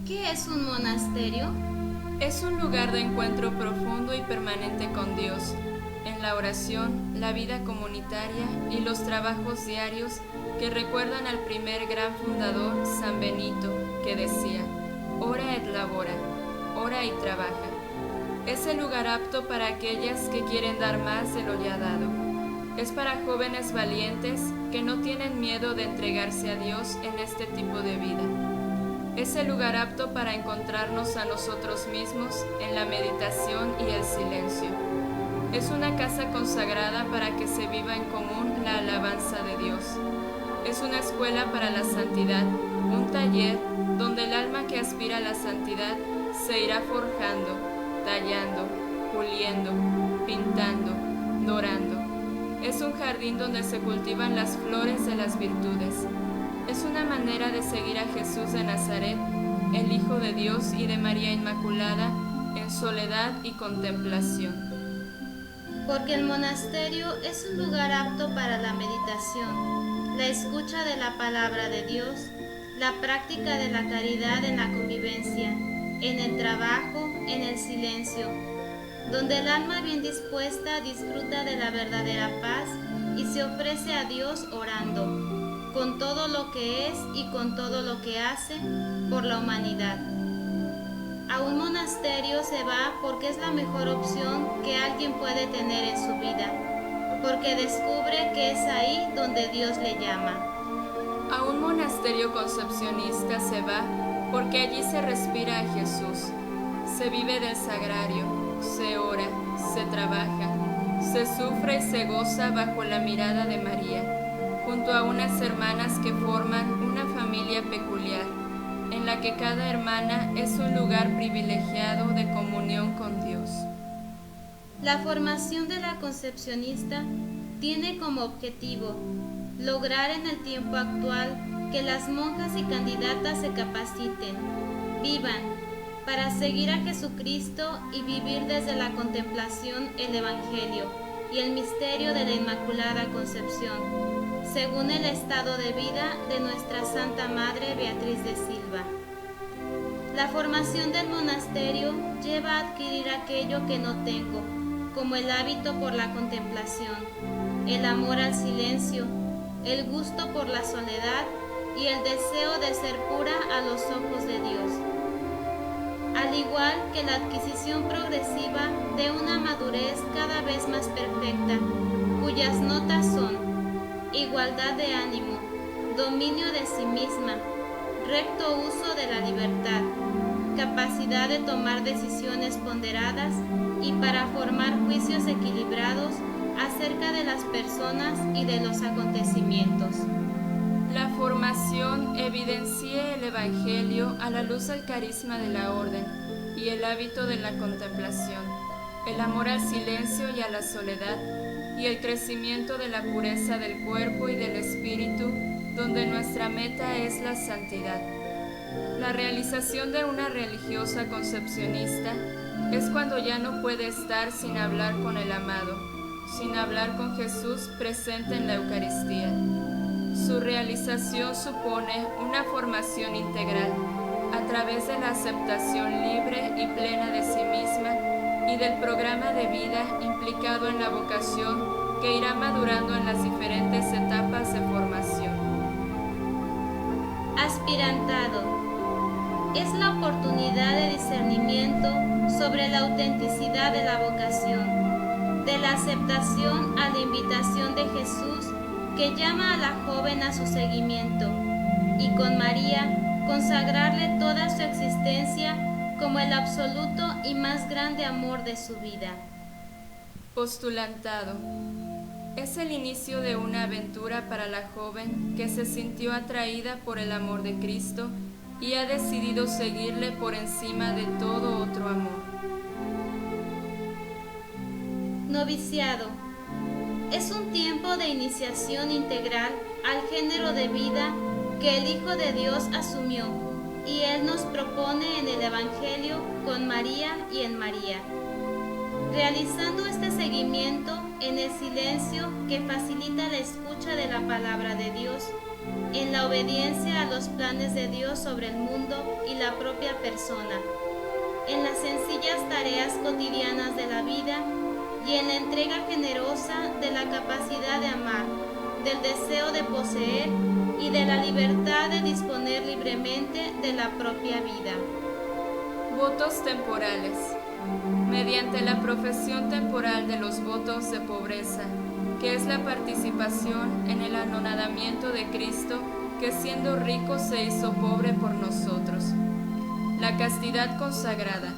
¿Qué es un monasterio? Es un lugar de encuentro profundo y permanente con Dios, en la oración, la vida comunitaria y los trabajos diarios que recuerdan al primer gran fundador, San Benito, que decía: ora et labora, ora y trabaja. Es el lugar apto para aquellas que quieren dar más de lo ya dado. Es para jóvenes valientes que no tienen miedo de entregarse a Dios en este tipo de vida. Es el lugar apto para encontrarnos a nosotros mismos en la meditación y el silencio. Es una casa consagrada para que se viva en común la alabanza de Dios. Es una escuela para la santidad, un taller donde el alma que aspira a la santidad se irá forjando, tallando, puliendo, pintando, dorando. Es un jardín donde se cultivan las flores de las virtudes. Es una manera de seguir a Jesús de Nazaret, el Hijo de Dios y de María Inmaculada, en soledad y contemplación. Porque el monasterio es un lugar apto para la meditación, la escucha de la palabra de Dios, la práctica de la caridad en la convivencia, en el trabajo, en el silencio, donde el alma bien dispuesta disfruta de la verdadera paz y se ofrece a Dios orando, con todo lo que es y con todo lo que hace por la humanidad. A un monasterio se va porque es la mejor opción que alguien puede tener en su vida, porque descubre que es ahí donde Dios le llama. A un monasterio concepcionista se va porque allí se respira a Jesús, se vive del sagrario, se ora, se trabaja, se sufre y se goza bajo la mirada de María, junto a unas hermanas que forman una familia peculiar, en la que cada hermana es un lugar privilegiado de comunión con Dios. La formación de la concepcionista tiene como objetivo lograr en el tiempo actual que las monjas y candidatas se capaciten, vivan, para seguir a Jesucristo y vivir desde la contemplación el Evangelio y el misterio de la Inmaculada Concepción, según el estado de vida de nuestra Santa Madre Beatriz de Silva. La formación del monasterio lleva a adquirir aquello que no tengo, como el hábito por la contemplación, el amor al silencio, el gusto por la soledad y el deseo de ser pura a los ojos de Dios. Al igual que la adquisición progresiva de una madurez cada vez más perfecta, cuyas notas son igualdad de ánimo, dominio de sí misma, recto uso de la libertad, capacidad de tomar decisiones ponderadas y para formar juicios equilibrados acerca de las personas y de los acontecimientos. La formación evidencia el Evangelio a la luz del carisma de la orden y el hábito de la contemplación, el amor al silencio y a la soledad, y el crecimiento de la pureza del cuerpo y del espíritu, donde nuestra meta es la santidad. La realización de una religiosa concepcionista es cuando ya no puede estar sin hablar con el amado, sin hablar con Jesús presente en la Eucaristía. Su realización supone una formación integral a través de la aceptación libre y plena de sí misma y del programa de vida implicado en la vocación que irá madurando en las diferentes etapas de formación. Aspirantado. Es la oportunidad de discernimiento sobre la autenticidad de la vocación, de la aceptación a la invitación de Jesús que llama a la joven a su seguimiento, y con María consagrarle toda su existencia como el absoluto y más grande amor de su vida. Postulantado. Es el inicio de una aventura para la joven que se sintió atraída por el amor de Cristo y ha decidido seguirle por encima de todo otro amor. Noviciado. Es un tiempo de iniciación integral al género de vida que el Hijo de Dios asumió y Él nos propone en el Evangelio con María y en María. Realizando este seguimiento en el silencio que facilita la escucha de la palabra de Dios, en la obediencia a los planes de Dios sobre el mundo y la propia persona, en las sencillas tareas cotidianas de la vida y en la entrega generosa de la capacidad de amar, del deseo de poseer y de la libertad de disponer libremente de la propia vida. Votos temporales. Mediante la profesión temporal de los votos de pobreza, que es la participación en el anonadamiento de Cristo, que siendo rico se hizo pobre por nosotros. La castidad consagrada,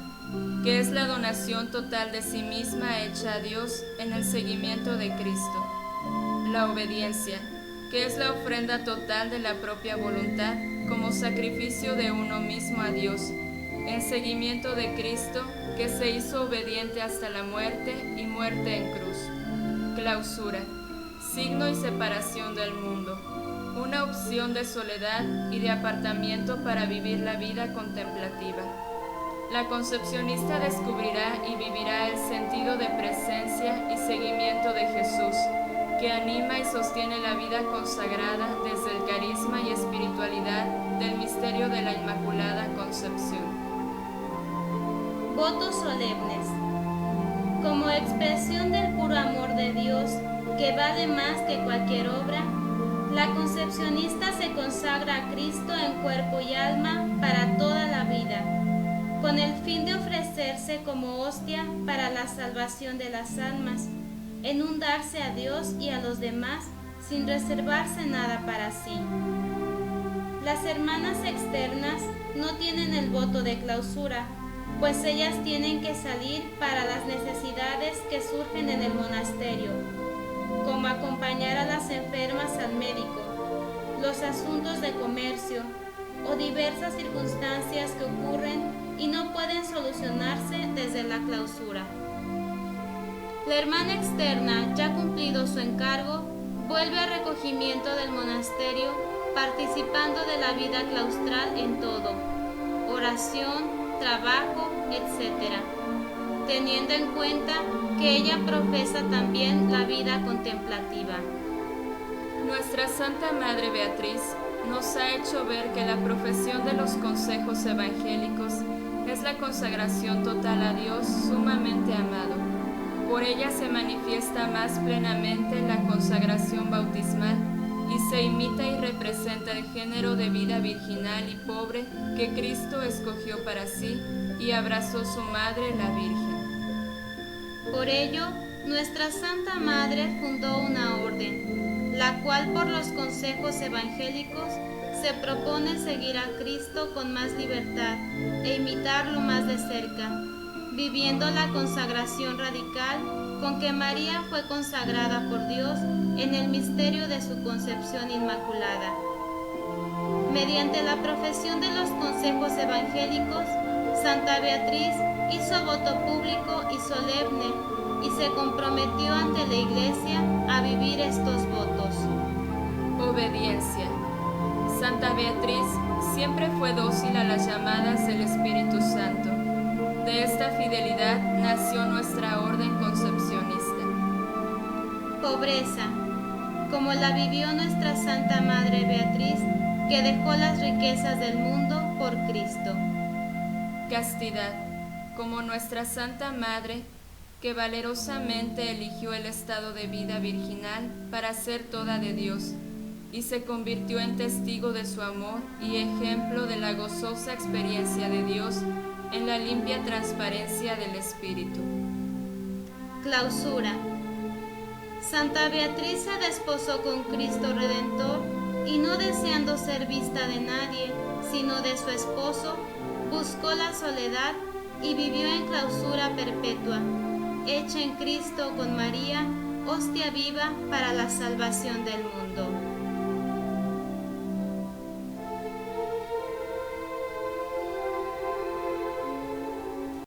que es la donación total de sí misma hecha a Dios en el seguimiento de Cristo. La obediencia, que es la ofrenda total de la propia voluntad como sacrificio de uno mismo a Dios, en seguimiento de Cristo, que se hizo obediente hasta la muerte y muerte en cruz. Clausura, signo y separación del mundo, una opción de soledad y de apartamiento para vivir la vida contemplativa. La concepcionista descubrirá y vivirá el sentido de presencia y seguimiento de Jesús, que anima y sostiene la vida consagrada desde el carisma y espiritualidad del misterio de la Inmaculada Concepción. Votos solemnes. Como expresión del puro amor de Dios, que vale más que cualquier obra, la concepcionista se consagra a Cristo en cuerpo y alma para toda la vida, con el fin de ofrecerse como hostia para la salvación de las almas, en un darse a Dios y a los demás sin reservarse nada para sí. Las hermanas externas no tienen el voto de clausura, pues ellas tienen que salir para las necesidades que surgen en el monasterio, como acompañar a las enfermas al médico, los asuntos de comercio o diversas circunstancias que ocurren y no pueden solucionarse desde la clausura. La hermana externa, ya cumplido su encargo, vuelve al recogimiento del monasterio, participando de la vida claustral en todo, oración, trabajo, etc., teniendo en cuenta que ella profesa también la vida contemplativa. Nuestra Santa Madre Beatriz nos ha hecho ver que la profesión de los consejos evangélicos es la consagración total a Dios sumamente amado. Por ella se manifiesta más plenamente la consagración bautismal y se imita y representa el género de vida virginal y pobre que Cristo escogió para sí y abrazó su Madre la Virgen. Por ello, nuestra Santa Madre fundó una orden, la cual por los consejos evangélicos se propone seguir a Cristo con más libertad e imitarlo más de cerca, viviendo la consagración radical con que María fue consagrada por Dios en el misterio de su concepción inmaculada. Mediante la profesión de los consejos evangélicos, Santa Beatriz hizo voto público y solemne y se comprometió ante la Iglesia a vivir estos votos. Obediencia. Santa Beatriz siempre fue dócil a las llamadas del Espíritu Santo. De esta fidelidad nació nuestra orden concepcionista. Pobreza, como la vivió nuestra Santa Madre Beatriz, que dejó las riquezas del mundo por Cristo. Castidad, como nuestra Santa Madre, que valerosamente eligió el estado de vida virginal para ser toda de Dios, y se convirtió en testigo de su amor y ejemplo de la gozosa experiencia de Dios en la limpia transparencia del Espíritu. Clausura. Santa Beatriz se desposó con Cristo Redentor y no deseando ser vista de nadie, sino de su esposo, buscó la soledad y vivió en clausura perpetua, hecha en Cristo con María, hostia viva para la salvación del mundo.